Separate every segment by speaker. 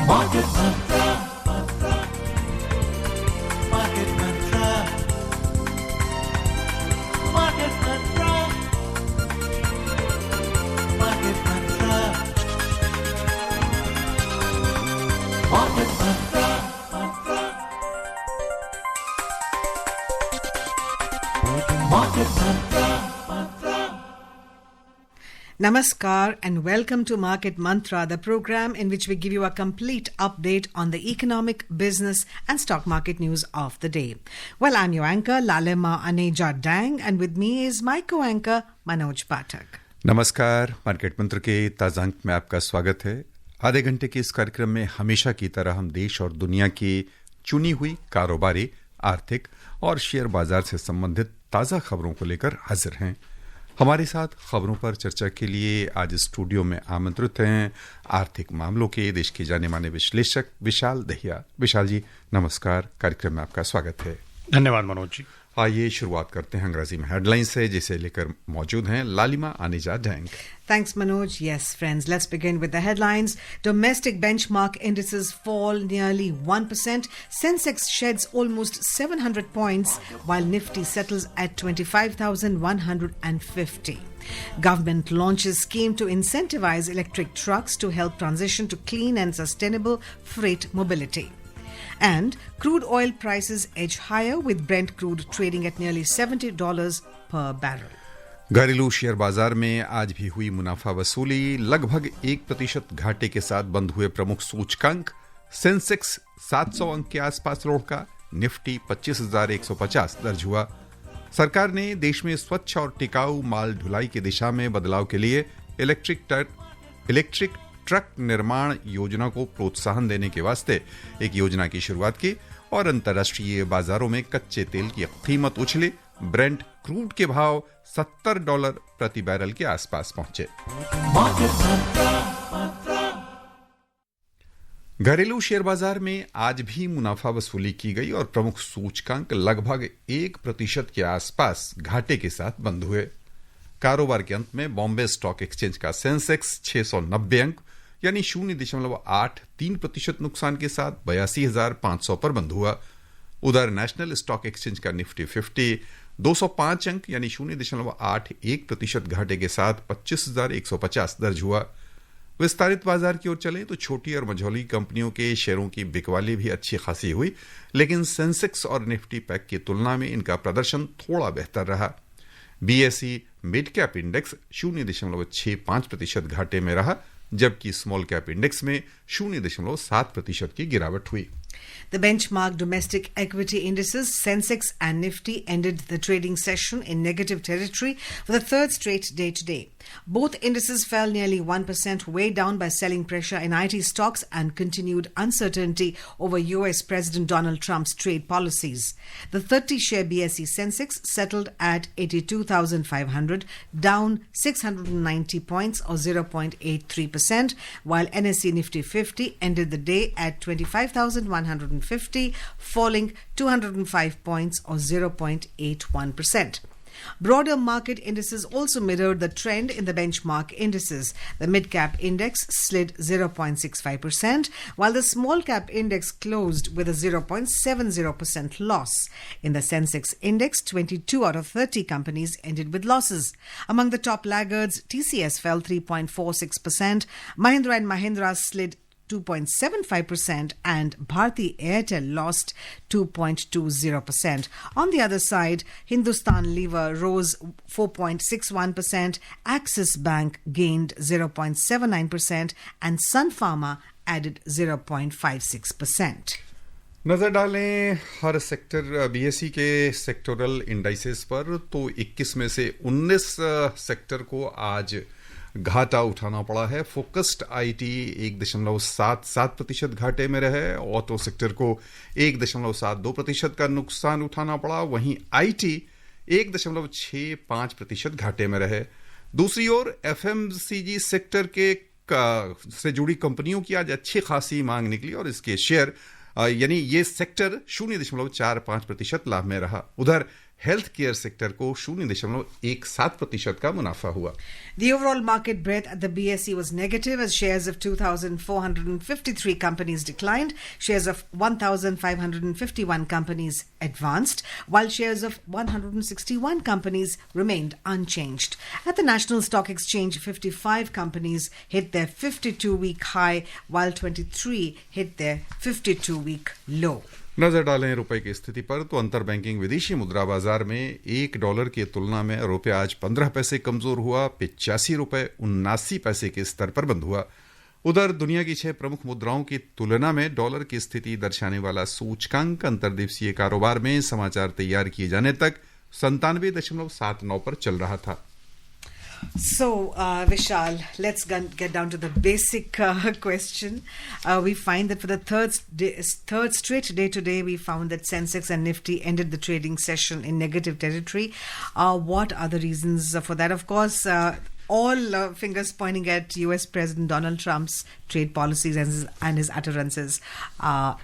Speaker 1: Market Mantra, Market Mantra, Market Mantra, Market Mantra, Market Mantra, Market Mantra.
Speaker 2: Namaskar and welcome to Market Mantra, the program in which we give you a complete update on the economic, business and stock market news of the day. Well, I'm your anchor, Lalema Aneja Dang, and with me is my co-anchor, Manoj Pathak.
Speaker 3: नमस्कार, market मंत्र के ताज़ा अंक में आपका स्वागत है। आधे घंटे के इस कार्यक्रम में हमेशा की तरह हम देश और दुनिया की चुनी हुई कारोबारी, आर्थिक और शेयर बाजार से संबंधित ताज़ा खबरों को लेकर हाजिर हैं। हमारे साथ खबरों पर चर्चा के लिए आज स्टूडियो में आमंत्रित हैं आर्थिक मामलों के देश के जाने माने विश्लेषक विशाल दहिया। विशाल जी नमस्कार, कार्यक्रम में आपका स्वागत है।
Speaker 4: धन्यवाद मनोज जी।
Speaker 3: आइए शुरुआत करते हैं अंग्रेजी में हेडलाइंस से, जिसे लेकर मौजूद हैं लालिमा आनेजा dang.
Speaker 2: Thanks, Manoj. Yes, friends, let's begin with the headlines. Domestic benchmark indices fall nearly 1%. Sensex sheds almost 700 points, while Nifty settles at 25,150. Government launches scheme to incentivize electric trucks to help transition to clean and sustainable freight mobility. And crude oil prices edge higher, with Brent crude trading at nearly $70 per barrel.
Speaker 3: घरेलू share बाजार में आज भी हुई मुनाफा वसूली। लगभग 1% घाटे के साथ बंद हुए प्रमुख सूचकांक। सेंसेक्स 700 अंक के आसपास लौटा, निफ्टी 25,150 दर्ज हुआ। सरकार ने देश में स्वच्छ और टिकाऊ माल ढुलाई की दिशा में बदलाव के लिए इलेक्ट्रिक ट्रक निर्माण योजना को प्रोत्साहन देने के वास्ते एक योजना की शुरुआत की और अंतर्राष्ट्रीय बाजारों में कच्चे तेल की कीमत उछली। ब्रेंट क्रूड के भाव $70 प्रति बैरल के आसपास पहुंचे। घरेलू शेयर बाजार में आज भी मुनाफा वसूली की गई और प्रमुख सूचकांक लगभग 1% के आसपास घाटे के साथ बंद हुए। कारोबार के अंत में बॉम्बे स्टॉक एक्सचेंज का सेंसेक्स 690 अंक यानी 0.83% नुकसान के साथ 82,500 पर बंद हुआ। उधर नेशनल स्टॉक एक्सचेंज का निफ्टी 50 205 अंक यानी 0.81% घाटे के साथ 25,150 दर्ज हुआ। विस्तारित बाजार की ओर चलें तो छोटी और मझौली कंपनियों के शेयरों की बिकवाली भी अच्छी खासी हुई, लेकिन सेंसेक्स और निफ्टी पैक की तुलना में इनका प्रदर्शन थोड़ा बेहतर रहा। बीएसई मिड कैप इंडेक्स 0.65% घाटे में रहा, जबकि स्मॉल कैप इंडेक्स में 0.7% की गिरावट हुई।
Speaker 2: The benchmark domestic equity indices, Sensex and Nifty, ended the trading session in negative territory for the third straight day today. Both indices fell nearly 1%, weighed down by selling pressure in IT stocks and continued uncertainty over US President Donald Trump's trade policies. The 30-share BSE Sensex settled at 82,500, down 690 points or 0.83%, while NSE Nifty 50 ended the day at 25,150, falling 205 points or 0.81%. Broader market indices also mirrored the trend in the benchmark indices. The mid-cap index slid 0.65%, while the small-cap index closed with a 0.70% loss. In the Sensex index, 22 out of 30 companies ended with losses. Among the top laggards, TCS fell 3.46%, Mahindra & Mahindra slid 2.75% and Bharti Airtel lost 2.20%. On the other side, Hindustan Lever rose 4.61%, Axis Bank gained 0.79% and Sun Pharma added 0.56%.
Speaker 3: नजर डालें हर sector BSE के sectoral indices पर, तो 21 में से 19 sector को आज घाटा उठाना पड़ा है। फोकस्ड आईटी 1.77% घाटे में रहे, ऑटो सेक्टर को 1.72% का नुकसान उठाना पड़ा, वहीं आईटी 1.65% घाटे में रहे। दूसरी ओर एफएमसीजी सेक्टर के से जुड़ी कंपनियों की आज अच्छी खासी मांग निकली और इसके शेयर यानी ये सेक्टर 0.45% लाभ में रहा। उधर हेल्थ केयर सेक्टर को 0.17% का मुनाफा हुआ।
Speaker 2: The overall market breadth at the BSE was negative as shares of 2,453 companies declined, shares of 1,551 companies advanced, while shares of 161 companies remained unchanged. At the National Stock Exchange, 55 companies hit their 52-week high, while 23 hit their 52-week low.
Speaker 3: नजर डालें रुपए की स्थिति पर तो अंतर banking विदेशी मुद्रा बाजार में $1 की तुलना में रुपया आज 15 पैसे कमजोर हुआ, 85 रुपए 79 पैसे के स्तर पर बंद हुआ। उधर दुनिया की 6 प्रमुख मुद्राओं की तुलना में डॉलर की स्थिति दर्शाने वाला सूचकांक अंतर्देशीय कारोबार में समाचार तैयार किए जाने तक 97.79 पर चल रहा था।
Speaker 2: So, Vishal, let's get down to the basic question. We find that for the third straight day today, we found that Sensex and Nifty ended the trading session in negative territory. What are the reasons for that? Of course, all fingers pointing at US President Donald Trump's trade policies and his utterances.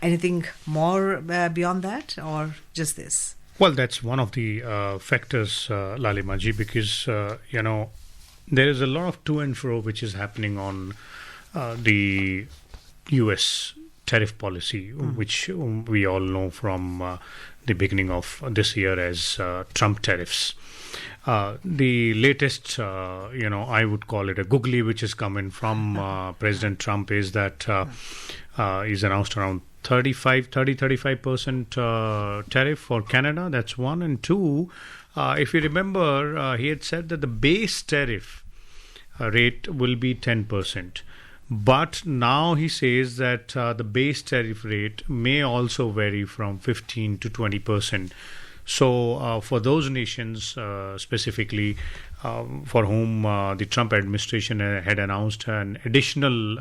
Speaker 2: Anything more beyond that, or just this?
Speaker 4: Well, that's one of the factors, Lalimaji, because, there is a lot of to and fro which is happening on the US tariff policy, which we all know from the beginning of this year as Trump tariffs. The latest, I would call it a googly, which is coming from President Trump, is that he's announced around 35% tariff for Canada. That's one. And two, if you remember, he had said that the base tariff rate will be 10%. But now he says that the base tariff rate may also vary from 15 to 20%. So for those nations specifically for whom the Trump administration had announced an additional,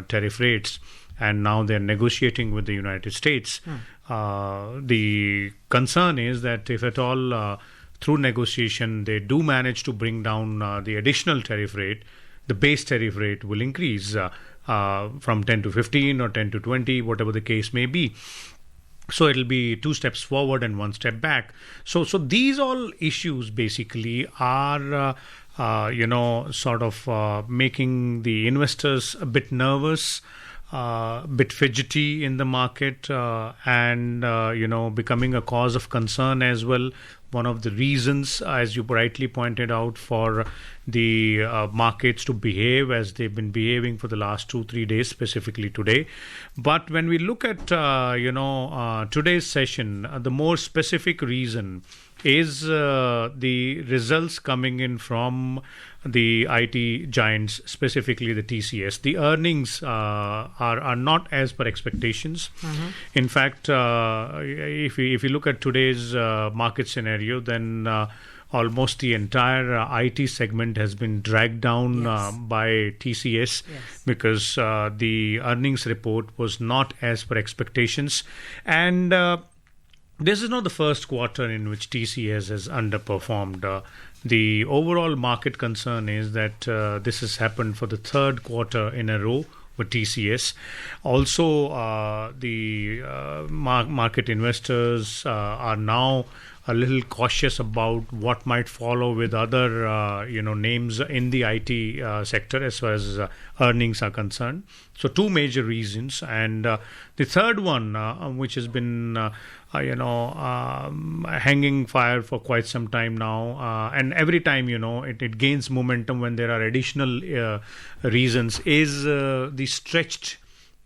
Speaker 4: tariff rates, and now they're negotiating with the United States. The concern is that if at all through negotiation they do manage to bring down the additional tariff rate, the base tariff rate will increase from 10 to 15 or 10 to 20, whatever the case may be. So it'll be 2 steps forward and 1 step back. So these all issues basically are, sort of making the investors a bit nervous, bit fidgety in the market, and becoming a cause of concern as well. One of the reasons, as you rightly pointed out, for the markets to behave as they've been behaving for the last 2-3 days, specifically today. But when we look at today's session, the more specific reason is the results coming in from the IT giants, specifically the TCS. The earnings are not as per expectations. In fact, if you look at today's market scenario, then almost the entire IT segment has been dragged down by TCS because the earnings report was not as per expectations. And this is not the first quarter in which TCS has underperformed. The overall market concern is that this has happened for the third quarter in a row with TCS. Also, the market investors are now a little cautious about what might follow with other names in the IT sector as far as earnings are concerned. So 2 major reasons, and the third one, which has been hanging fire for quite some time now, and every time it gains momentum when there are additional reasons, is the stretched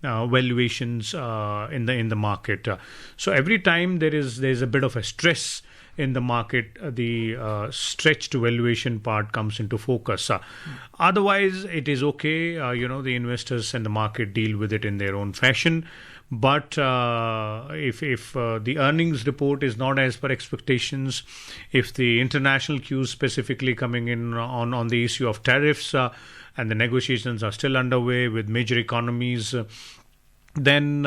Speaker 4: valuations in the market. So every time there's a bit of a stress in the market, the stretched valuation part comes into focus. Otherwise, it is okay. The investors and the market deal with it in their own fashion. But if the earnings report is not as per expectations, if the international cues specifically coming in on the issue of tariffs and the negotiations are still underway with major economies, then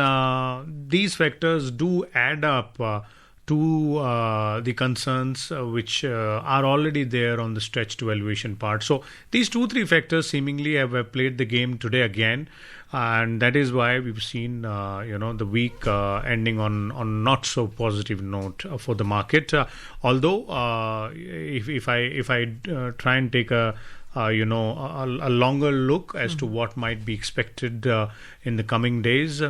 Speaker 4: these factors do add up to the concerns which are already there on the stretched valuation part. So these 2-3 factors seemingly have played the game today again, and that is why we've seen the week ending on not so positive note for the market. Although if I try and take a longer look as to what might be expected in the coming days.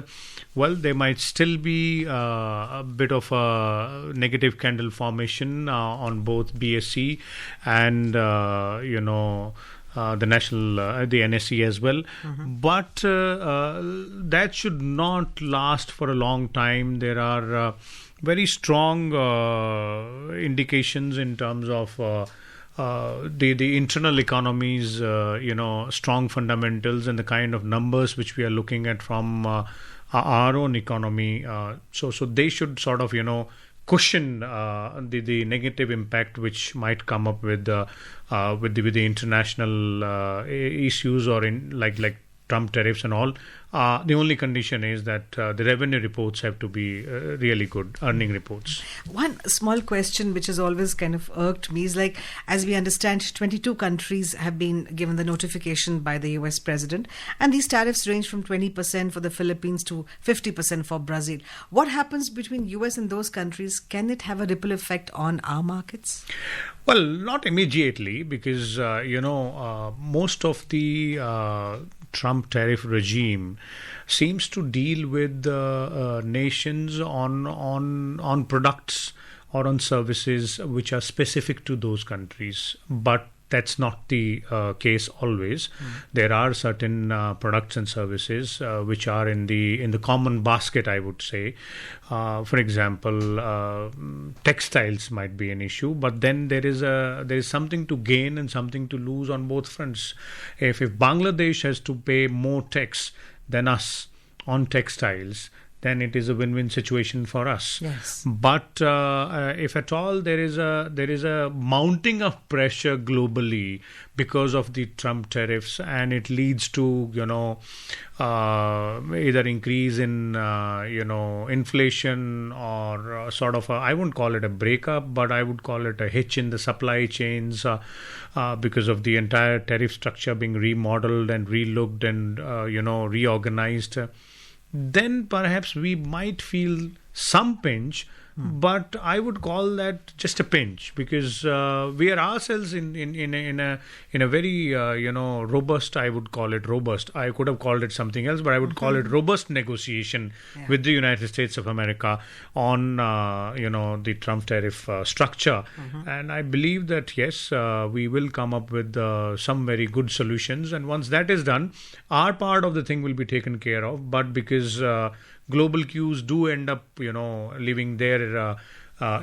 Speaker 4: Well, there might still be a bit of a negative candle formation on both BSE and the the NSE as well. But that should not last for a long time. There are very strong indications in terms of the internal economies, strong fundamentals and the kind of numbers which we are looking at from our own economy. So they should sort of, cushion the negative impact which might come up with the international issues or in like Trump tariffs and all. The only condition is that the revenue reports have to be really good, earning reports.
Speaker 2: One small question which has always kind of irked me is like, as we understand, 22 countries have been given the notification by the US president, and these tariffs range from 20% for the Philippines to 50% for Brazil. What happens between US and those countries? Can it have a ripple effect on our markets?
Speaker 4: Well, not immediately, because most of the Trump tariff regime seems to deal with nations on products or on services which are specific to those countries, but that's not the case always. There are certain products and services which are in the common basket, I would say. For example, textiles might be an issue, but then there is something to gain and something to lose on both fronts. If Bangladesh has to pay more tax than us on textiles, then it is a win-win situation for us.
Speaker 2: Yes.
Speaker 4: But if at all there is a mounting of pressure globally because of the Trump tariffs, and it leads to either increase in inflation or sort of I wouldn't call it a breakup, but I would call it a hitch in the supply chains because of the entire tariff structure being remodeled and relooked and reorganized. Then perhaps we might feel some pinch, but I would call that just a pinch, because we are ourselves in a very robust. I would call it robust. I could have called it something else, but I would call it robust negotiation with the United States of America on the Trump tariff structure, and I believe that yes, we will come up with some very good solutions, and once that is done, our part of the thing will be taken care of. But because global cues do end up, leaving their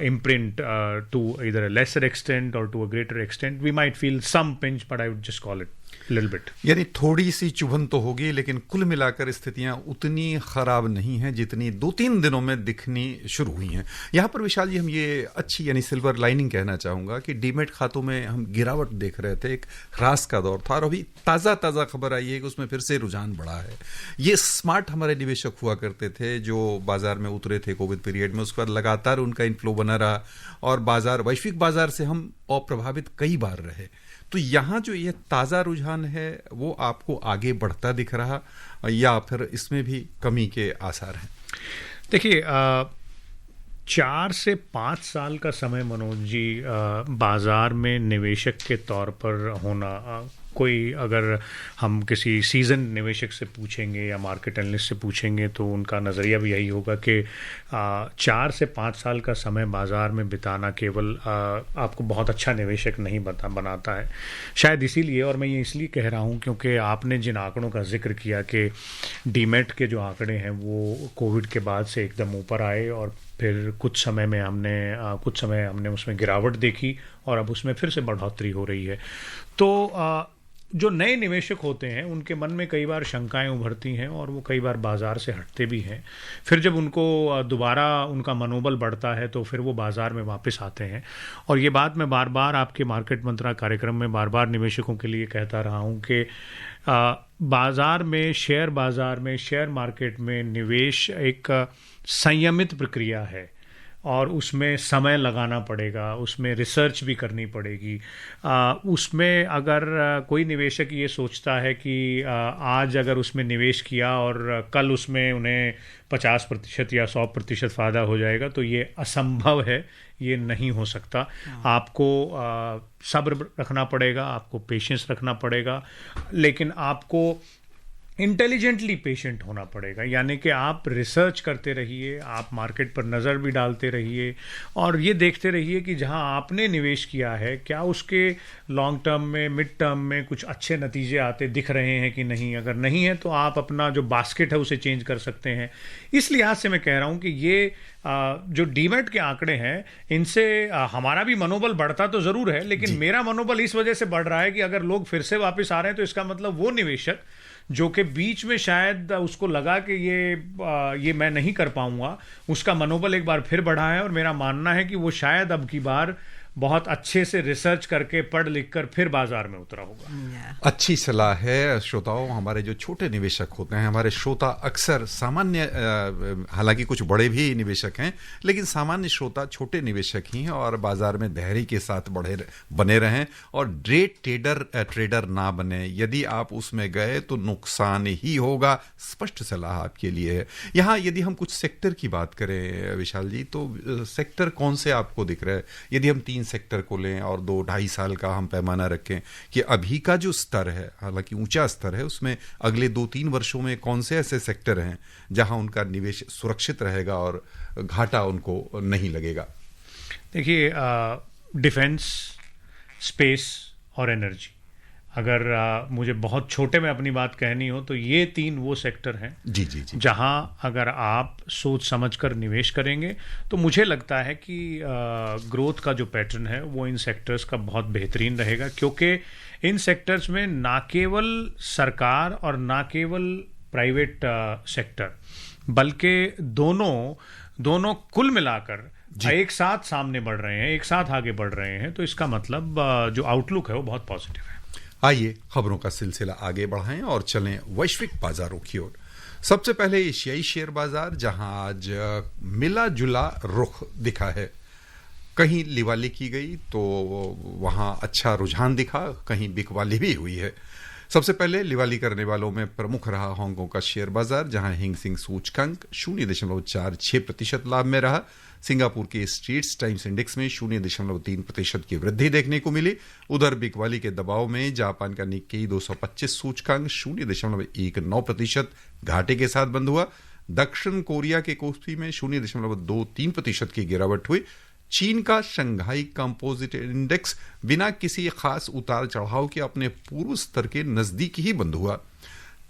Speaker 4: imprint to either a lesser extent or to a greater extent, we might feel some pinch, but I would just call it a little bit.
Speaker 3: यानी थोड़ी सी चुभन तो होगी, लेकिन कुल मिलाकर स्थितियां उतनी खराब नहीं हैं जितनी 2-3 दिनों में दिखनी शुरू हुई हैं. यहाँ पर विशाल जी, हम ये अच्छी यानी सिल्वर लाइनिंग कहना चाहूंगा कि डीमेट खातों में हम गिरावट देख रहे थे, एक ह्रास का दौर था, और अभी ताज़ा खबर आई है कि उसमें फिर से रुझान बढ़ा है. ये स्मार्ट हमारे निवेशक हुआ करते थे जो बाजार में उतरे थे कोविड पीरियड में, उसके बाद लगातार उनका इनफ्लो बना रहा और वैश्विक बाजार से हम अप्रभावित कई बार रहे. तो यहाँ जो ये ताज़ा रुझान है वो आपको आगे बढ़ता दिख रहा, या फिर इसमें भी कमी के आसार हैं?
Speaker 4: देखिए, 4 से 5 साल का समय मनोज जी बाजार में निवेशक के तौर पर होना, कोई अगर हम किसी सीजन निवेशक से पूछेंगे या मार्केट एनालिस्ट से पूछेंगे तो उनका नज़रिया भी यही होगा कि 4 से 5 साल का समय बाज़ार में बिताना केवल आपको बहुत अच्छा निवेशक नहीं बनाता है. शायद इसीलिए, और मैं ये इसलिए कह रहा हूँ क्योंकि आपने जिन आंकड़ों का जिक्र किया कि डीमेट के जो आंकड़े हैं वो कोविड के बाद से एकदम ऊपर आए और फिर कुछ समय हमने उसमें गिरावट देखी और अब उसमें फिर से बढ़ोतरी हो रही है. तो जो नए निवेशक होते हैं उनके मन में कई बार शंकाएं उभरती हैं और वो कई बार बाजार से हटते भी हैं. फिर जब उनको दोबारा उनका मनोबल बढ़ता है तो फिर वो बाजार में वापस आते हैं. और ये बात मैं बार बार आपके मार्केट मंत्रा कार्यक्रम में बार बार निवेशकों के लिए कहता रहा हूँ कि बाजार में, शेयर मार्केट में निवेश एक संयमित प्रक्रिया है. और उसमें समय लगाना पड़ेगा, उसमें रिसर्च भी करनी पड़ेगी। उसमें अगर कोई निवेशक ये सोचता है कि आज अगर उसमें निवेश किया और कल उसमें उन्हें 50% या 100% फ़ायदा हो जाएगा, तो ये असंभव है, ये नहीं हो सकता। आपको सब्र रखना पड़ेगा, आपको पेशेंस रखना पड़ेगा, लेकिन आपको इंटेलिजेंटली पेशेंट होना पड़ेगा। यानी कि आप रिसर्च करते रहिए, आप मार्केट पर नज़र भी डालते रहिए और ये देखते रहिए कि जहां आपने निवेश किया है क्या उसके लॉन्ग टर्म में, मिड टर्म में कुछ अच्छे नतीजे आते दिख रहे हैं कि नहीं। अगर नहीं है तो आप अपना जो बास्केट है उसे चेंज कर सकते हैं। इस लिहाज से मैं कह रहा हूं कि ये जो डीमैट के आंकड़े हैं, इनसे हमारा भी मनोबल बढ़ता तो ज़रूर है, लेकिन मेरा मनोबल इस वजह से बढ़ रहा है कि अगर लोग फिर से वापस आ रहे हैं तो इसका मतलब वो निवेशक जो कि बीच में शायद उसको लगा कि ये मैं नहीं कर पाऊंगा, उसका मनोबल एक बार फिर बढ़ा है। और मेरा मानना है कि वो शायद अब की बार बहुत अच्छे से रिसर्च करके पढ़ लिख कर फिर बाजार में उतरा होगा।
Speaker 3: अच्छी सलाह है श्रोताओं। हमारे जो छोटे निवेशक होते हैं, हमारे श्रोता अक्सर सामान्य, हालांकि कुछ बड़े भी निवेशक हैं, लेकिन सामान्य श्रोता छोटे निवेशक ही हैं और बाजार में धैर्य के साथ बने रहें और डे ट्रेडर ना बने। यदि आप उसमें गए तो नुकसान ही होगा। स्पष्ट सलाह आपके लिए है। यहाँ यदि हम कुछ सेक्टर की बात करें विशाल जी, तो सेक्टर कौन से आपको दिख रहे हैं? यदि हम 3 सेक्टर को लें और 2-2.5 साल का हम पैमाना रखें कि अभी का जो स्तर है, हालांकि ऊंचा स्तर है, उसमें अगले 2-3 वर्षों में कौन से ऐसे सेक्टर हैं जहां उनका निवेश सुरक्षित रहेगा और घाटा उनको नहीं लगेगा?
Speaker 4: देखिए, डिफेंस, स्पेस और एनर्जी, अगर मुझे बहुत छोटे में अपनी बात कहनी हो तो ये 3 वो सेक्टर हैं
Speaker 3: जी
Speaker 4: जहां अगर आप सोच समझकर निवेश करेंगे तो मुझे लगता है कि ग्रोथ का जो पैटर्न है वो इन सेक्टर्स का बहुत बेहतरीन रहेगा, क्योंकि इन सेक्टर्स में ना केवल सरकार और ना केवल प्राइवेट सेक्टर, बल्कि दोनों कुल मिलाकर एक साथ सामने बढ़ रहे हैं, एक साथ आगे बढ़ रहे हैं। तो इसका मतलब जो आउटलुक है वो बहुत पॉजिटिव है।
Speaker 3: आइए खबरों का सिलसिला आगे बढ़ाएं और चलें वैश्विक बाजारों की ओर। सबसे पहले एशियाई शेयर बाजार, जहां आज मिला जुला रुख दिखा है। कहीं लिवाली की गई तो वहां अच्छा रुझान दिखा, कहीं बिकवाली भी हुई है। सबसे पहले लिवाली करने वालों में प्रमुख रहा हांगकांग का शेयर बाजार, जहां हिंग सिंह सूचकांक 0.46% लाभ में रहा। सिंगापुर के स्ट्रीट्स टाइम्स इंडेक्स में 0.3% की वृद्धि देखने को मिली। उधर बिकवाली के दबाव में जापान का निक्केई 225 सूचकांक 0.19% घाटे के साथ बंद हुआ। दक्षिण कोरिया के कोस्पी में 0.23% की गिरावट हुई। चीन का शंघाई कंपोजिट इंडेक्स बिना किसी खास उतार चढ़ाव के अपने पूर्व स्तर के नजदीक ही बंद हुआ।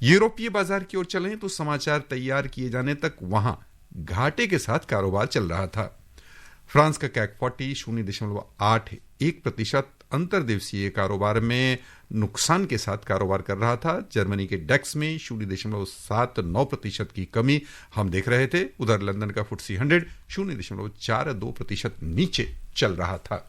Speaker 3: यूरोपीय बाजार की ओर चलें तो समाचार तैयार किए जाने तक वहां घाटे के साथ कारोबार चल रहा था। फ्रांस का कैक 40 0.81% अंतर्देशीय कारोबार में नुकसान के साथ कारोबार कर रहा था। जर्मनी के डेक्स में 0.79% की कमी हम देख रहे थे। उधर लंदन का FTSE 100 0.42% नीचे चल रहा था।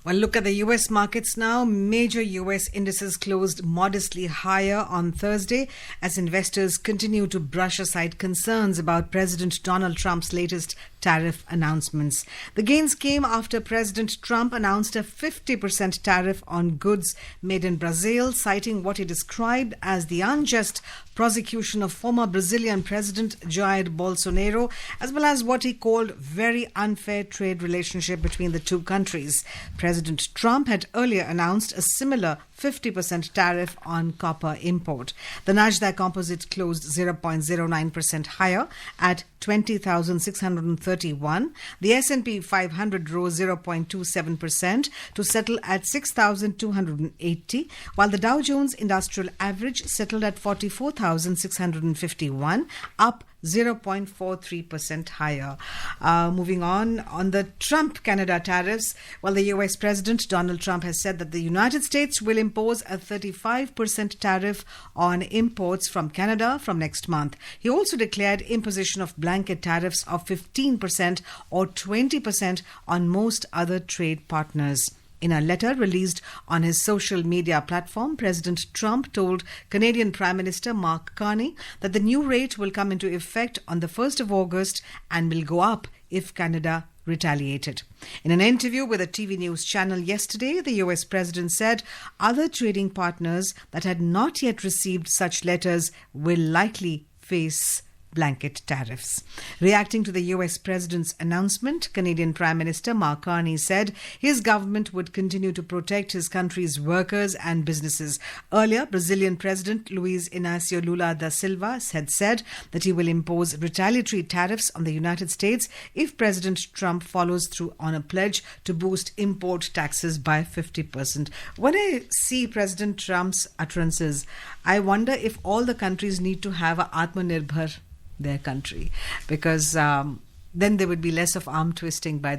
Speaker 2: Well, look at the U.S. markets now. Major U.S. indices closed modestly higher on Thursday as investors continue to brush aside concerns about President Donald Trump's latest tariff announcements. The gains came after President Trump announced a 50% tariff on goods made in Brazil, citing what he described as the unjust prosecution of former Brazilian President Jair Bolsonaro, as well as what he called very unfair trade relationship between the two countries. President Trump had earlier announced a similar 50% tariff on copper import. The Nasdaq Composite closed 0.09% higher at 20,631. The S&P 500 rose 0.27% to settle at 6,280, while the Dow Jones Industrial Average settled at 44,651, up 0.43% higher. Moving on the Trump-Canada tariffs, well, the U.S. President Donald Trump has said that the United States will impose a 35% tariff on imports from Canada from next month. He also declared imposition of blanket tariffs of 15% or 20% on most other trade partners. In a letter released on his social media platform, President Trump told Canadian Prime Minister Mark Carney that the new rate will come into effect on the 1st of August and will go up if Canada retaliated. In an interview with a TV news channel yesterday, the US president said other trading partners that had not yet received such letters will likely face blanket tariffs. Reacting to the US president's announcement, Canadian Prime Minister Mark Carney said his government would continue to protect his country's workers and businesses. Earlier, Brazilian President Luiz Inácio Lula da Silva had said that he will impose retaliatory tariffs on the United States if President Trump follows through on a pledge to boost import taxes by 50%. When I see President Trump's utterances, I wonder if all the countries need to have a Atmanirbhar their country, because then there would be less of arm twisting by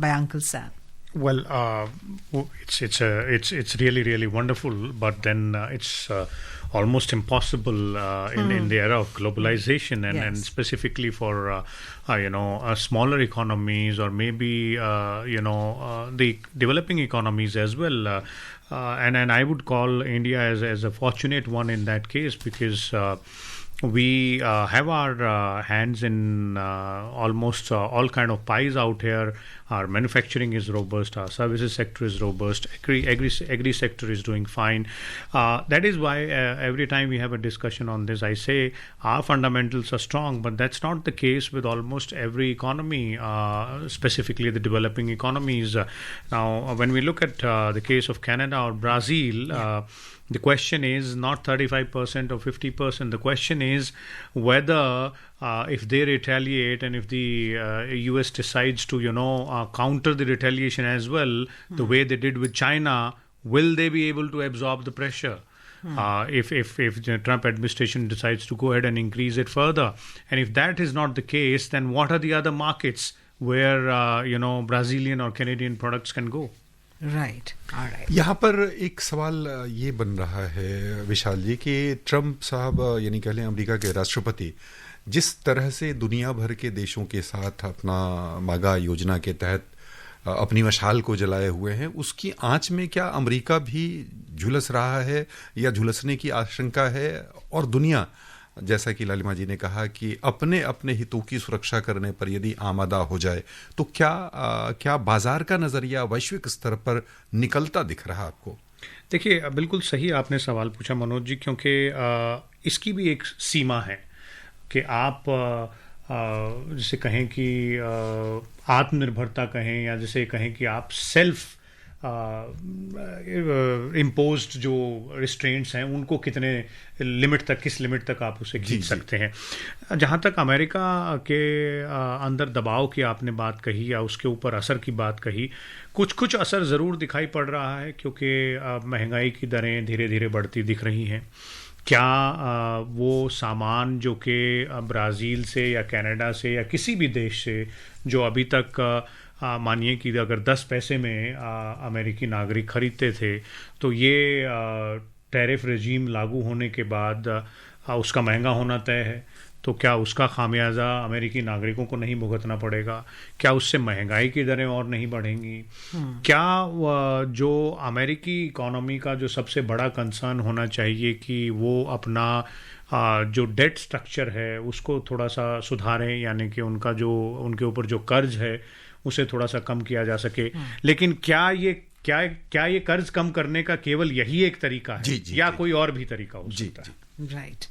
Speaker 2: Uncle Sam.
Speaker 4: Well, it's really wonderful, but then it's almost impossible in the era of globalization, and specifically for smaller economies, or maybe the developing economies as well. And I would call India as a fortunate one in that case, because we have our hands in almost all kind of pies out here. Our manufacturing is robust, our services sector is robust, agri sector is doing fine. That is why every time we have a discussion on this, I say our fundamentals are strong, but that's not the case with almost every economy, specifically the developing economies. Now, when we look at the case of Canada or Brazil, the question is not 35% or 50%. The question is whether if they retaliate, and if the US decides to, counter the retaliation as well, the way they did with China, will they be able to absorb the pressure? If the Trump administration decides to go ahead and increase it further, and if that is not the case, then what are the other markets where Brazilian or Canadian products can go?
Speaker 2: Right. All right.
Speaker 3: यहाँ पर एक सवाल ये बन रहा है विशाल जी कि Trump साहब यानी कह लें अमेरिका के राष्ट्रपति जिस तरह से दुनिया भर के देशों के साथ अपना मागा योजना के तहत अपनी मशाल को जलाए हुए हैं, उसकी आंच में क्या अमेरिका भी झुलस रहा है या झुलसने की आशंका है? और दुनिया, जैसा कि लालिमा जी ने कहा कि अपने अपने हितों की सुरक्षा करने पर यदि आमादा हो जाए, तो क्या बाजार का नजरिया वैश्विक स्तर पर निकलता दिख रहा आपको?
Speaker 4: देखिए, बिल्कुल सही आपने सवाल पूछा मनोज जी, क्योंकि इसकी भी एक सीमा है कि आप जैसे कहें कि आत्मनिर्भरता कहें, या जैसे कहें कि आप सेल्फ इम्पोज्ड जो रिस्ट्रेंट्स हैं उनको कितने लिमिट तक, किस लिमिट तक आप उसे खींच सकते हैं. जहाँ तक अमेरिका के अंदर दबाव की आपने बात कही या उसके ऊपर असर की बात कही, कुछ असर ज़रूर दिखाई पड़ रहा है, क्योंकि महंगाई की दरें धीरे धीरे बढ़ती दिख रही हैं. क्या वो सामान जो कि ब्राज़ील से या कनाडा से या किसी भी देश से जो अभी तक मानिए कि अगर 10 पैसे में अमेरिकी नागरिक खरीदते थे, तो ये टैरिफ रेजीम लागू होने के बाद उसका महंगा होना तय है, तो क्या उसका खामियाजा अमेरिकी नागरिकों को नहीं भुगतना पड़ेगा? क्या उससे महंगाई की दरें और नहीं बढ़ेंगी? क्या जो अमेरिकी इकोनॉमी का जो सबसे बड़ा कंसर्न होना चाहिए कि वो अपना जो डेट स्ट्रक्चर है उसको थोड़ा सा सुधारें, यानी कि उनके ऊपर जो कर्ज है उसे थोड़ा सा कम किया जा सके. लेकिन क्या ये कर्ज कम करने का केवल यही एक तरीका है, या कोई और भी तरीका हो सकता है?
Speaker 2: Right.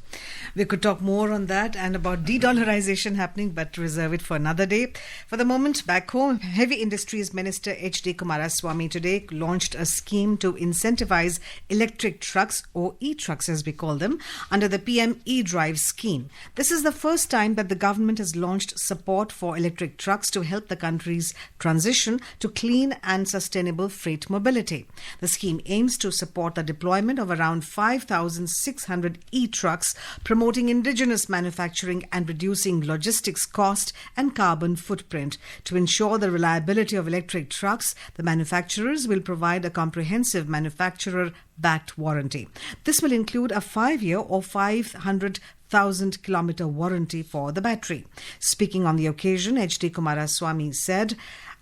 Speaker 2: We could talk more on that and about de-dollarization happening, but reserve it for another day. For the moment, back home, Heavy Industries Minister H.D. Kumaraswamy today launched a scheme to incentivize electric trucks, or e-trucks as we call them, under the PM e-Drive scheme. This is the first time that the government has launched support for electric trucks to help the country's transition to clean and sustainable freight mobility. The scheme aims to support the deployment of around 5,600 e-trucks, promoting indigenous manufacturing and reducing logistics cost and carbon footprint. To ensure the reliability of electric trucks, the manufacturers will provide a comprehensive manufacturer-backed warranty. This will include a 5-year or 500,000-kilometer warranty for the battery. Speaking on the occasion, H.D. Kumaraswamy said,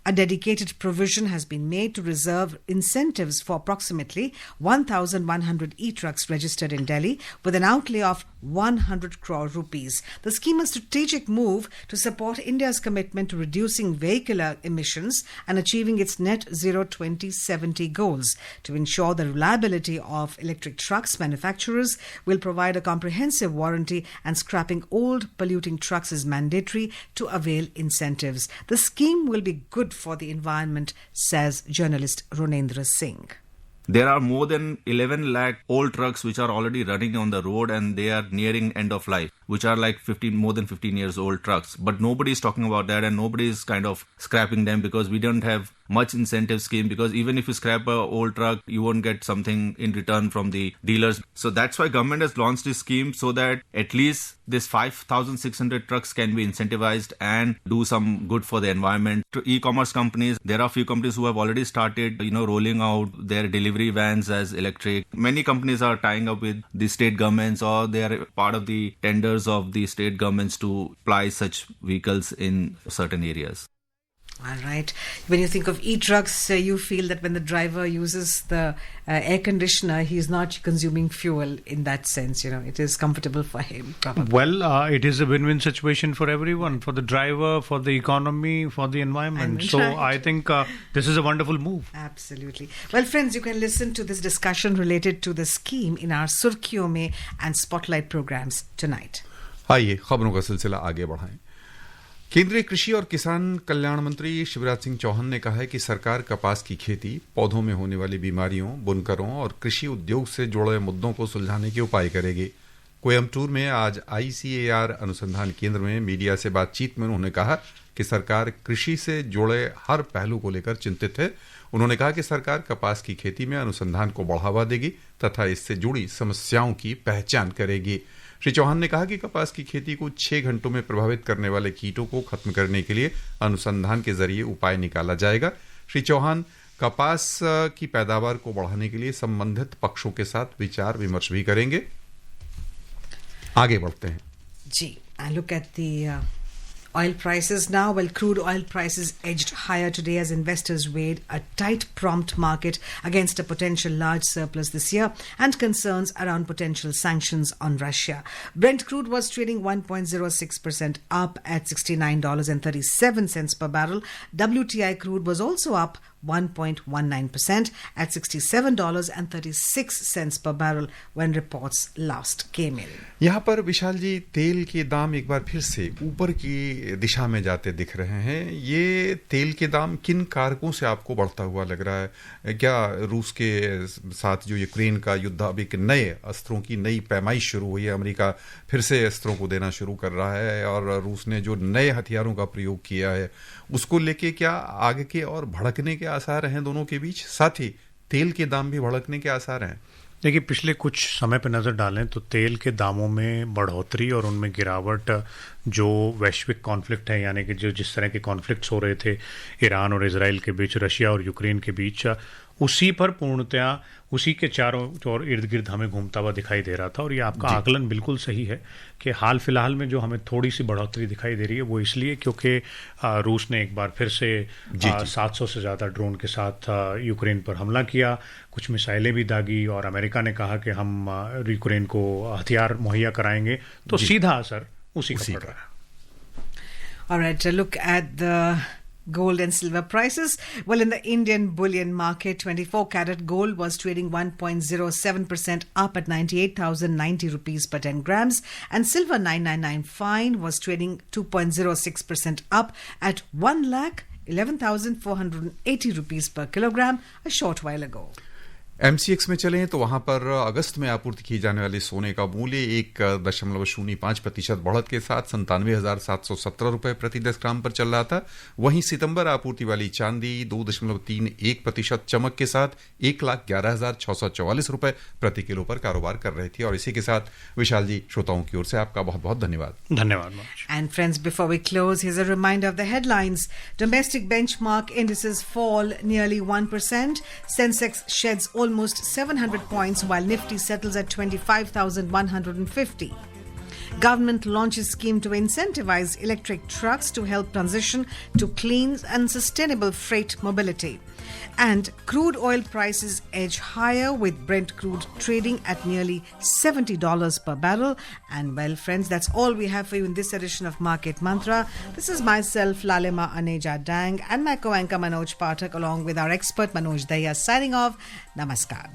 Speaker 2: A dedicated provision has been made to reserve incentives for approximately 1,100 e-trucks registered in Delhi with an outlay of 100 crore rupees. The scheme is a strategic move to support India's commitment to reducing vehicular emissions and achieving its net zero 2070 goals. To ensure the reliability of electric trucks, manufacturers will provide a comprehensive warranty, and scrapping old polluting trucks is mandatory to avail incentives. The scheme will be good for the environment, says journalist Ronendra Singh.
Speaker 5: There are more than 11 lakh old trucks which are already running on the road and they are nearing end of life, which are like more than 15 years old trucks. But nobody is talking about that and nobody is kind of scrapping them because we don't have much incentive scheme, because even if you scrap a old truck, you won't get something in return from the dealers. So that's why government has launched this scheme so that at least this 5,600 trucks can be incentivized and do some good for the environment. To e-commerce companies, there are a few companies who have already started, rolling out their delivery vans as electric. Many companies are tying up with the state governments or they are part of the tenders of the state governments to apply such vehicles in certain areas.
Speaker 2: All right. When you think of e-trucks, you feel that when the driver uses the air conditioner, he's not consuming fuel in that sense. It is comfortable for him, probably.
Speaker 4: Well, it is a win-win situation for everyone, for the driver, for the economy, for the environment. So
Speaker 2: right.
Speaker 4: I think this is a wonderful move.
Speaker 2: Absolutely. Well, friends, you can listen to this discussion related to the scheme in our Surkhiyon Mein and Spotlight programs tonight.
Speaker 3: आइए खबरों का सिलसिला आगे बढ़ाएं। केंद्रीय कृषि और किसान कल्याण मंत्री शिवराज सिंह चौहान ने कहा है कि सरकार कपास की खेती, पौधों में होने वाली बीमारियों, बुनकरों और कृषि उद्योग से जुड़े मुद्दों को सुलझाने के उपाय करेगी। कोयम्बटूर में आज ICAR अनुसंधान केंद्र में मीडिया से बातचीत में उन्होंने कहा कि सरकार कृषि से जुड़े हर पहलू को लेकर चिंतित है। उन्होंने कहा कि सरकार कपास की खेती में अनुसंधान को बढ़ावा देगी तथा इससे जुड़ी समस्याओं की पहचान करेगी। श्री चौहान ने कहा कि कपास की खेती को 6 घंटों में प्रभावित करने वाले कीटों को खत्म करने के लिए अनुसंधान के जरिए उपाय निकाला जाएगा। श्री चौहान कपास की पैदावार को बढ़ाने के लिए संबंधित पक्षों के साथ विचार विमर्श भी करेंगे। आगे बढ़ते हैं
Speaker 2: जी। I look at the oil prices now. Well, crude oil prices edged higher today as investors weighed a tight prompt market against a potential large surplus this year and concerns around potential sanctions on Russia. Brent crude was trading 1.06% up at $69.37 per barrel. WTI crude was also up 1.19% at $67.36 per barrel when reports last came in.
Speaker 3: यहाँ पर विशाल जी, तेल के दाम एक बार फिर से ऊपर की दिशा में जाते दिख रहे हैं। ये तेल के दाम किन कारकों से आपको बढ़ता हुआ लग रहा है? क्या रूस के साथ जो यूक्रेन का युद्ध, अब एक नए अस्त्रों की नई पैमाइश शुरू हुई है, अमेरिका फिर से अस्त्रों को देना शुरू कर रहा है और रूस ने जो नए हथियारों का प्रयोग किया है उसको लेके क्या आगे के और भड़कने के आसार हैं दोनों के बीच? साथ ही तेल के दाम भी भड़कने के आसार हैं।
Speaker 4: देखिए, पिछले कुछ समय पर नज़र डालें तो तेल के दामों में बढ़ोतरी और उनमें गिरावट जो वैश्विक कॉन्फ्लिक्ट है, यानी कि जो जिस तरह के कॉन्फ्लिक्ट्स हो रहे थे ईरान और इजराइल के बीच, रशिया और यूक्रेन के बीच, उसी पर पूर्णतया उसी के चारों ओर इर्द गिर्द हमें घूमता हुआ दिखाई दे रहा था। और ये आपका आकलन बिल्कुल सही है कि हाल फिलहाल में जो हमें थोड़ी सी बढ़ोतरी दिखाई दे रही है वो इसलिए क्योंकि रूस ने एक बार फिर से 700 से ज़्यादा ड्रोन के साथ यूक्रेन पर हमला किया, कुछ मिसाइलें भी दागी और अमेरिका ने कहा कि हम यूक्रेन को हथियार मुहैया कराएंगे, तो सीधा असर उसी का पड़ रहा है।
Speaker 2: All right, a look at the gold and silver prices. Well, in the Indian bullion market, 24-carat gold was trading 1.07% up at 98,090 rupees per 10 grams, and silver 999 fine was trading 2.06% up at 1,11,480 rupees per kilogram a short while ago.
Speaker 3: MCX में चलें तो वहां पर अगस्त में आपूर्ति की जाने वाले सोने का मूल्य 1.05% बढ़त के साथ 97,717 रुपए प्रति 10 ग्राम पर चल रहा था। वहीं सितंबर आपूर्ति वाली चांदी 2.31% चमक के साथ 1,11,644 रुपए प्रति किलो पर कारोबार कर रही थी। और इसी के साथ विशाल जी, श्रोताओं की ओर से आपका बहुत बहुत धन्यवाद।
Speaker 4: धन्यवाद।
Speaker 2: And friends, before we close, here's a reminder of the headlines. Domestic benchmark indices fall nearly 1%. Sensex sheds almost 700 points while Nifty settles at 25,150. Government launches scheme to incentivize electric trucks to help transition to clean and sustainable freight mobility. And crude oil prices edge higher with Brent crude trading at nearly $70 per barrel. And well, friends, that's all we have for you in this edition of Market Mantra. This is myself, Lalima Aneja Dang, and my co-anchor Manoj Pathak, along with our expert Manoj Dahiya, signing off. Namaskar.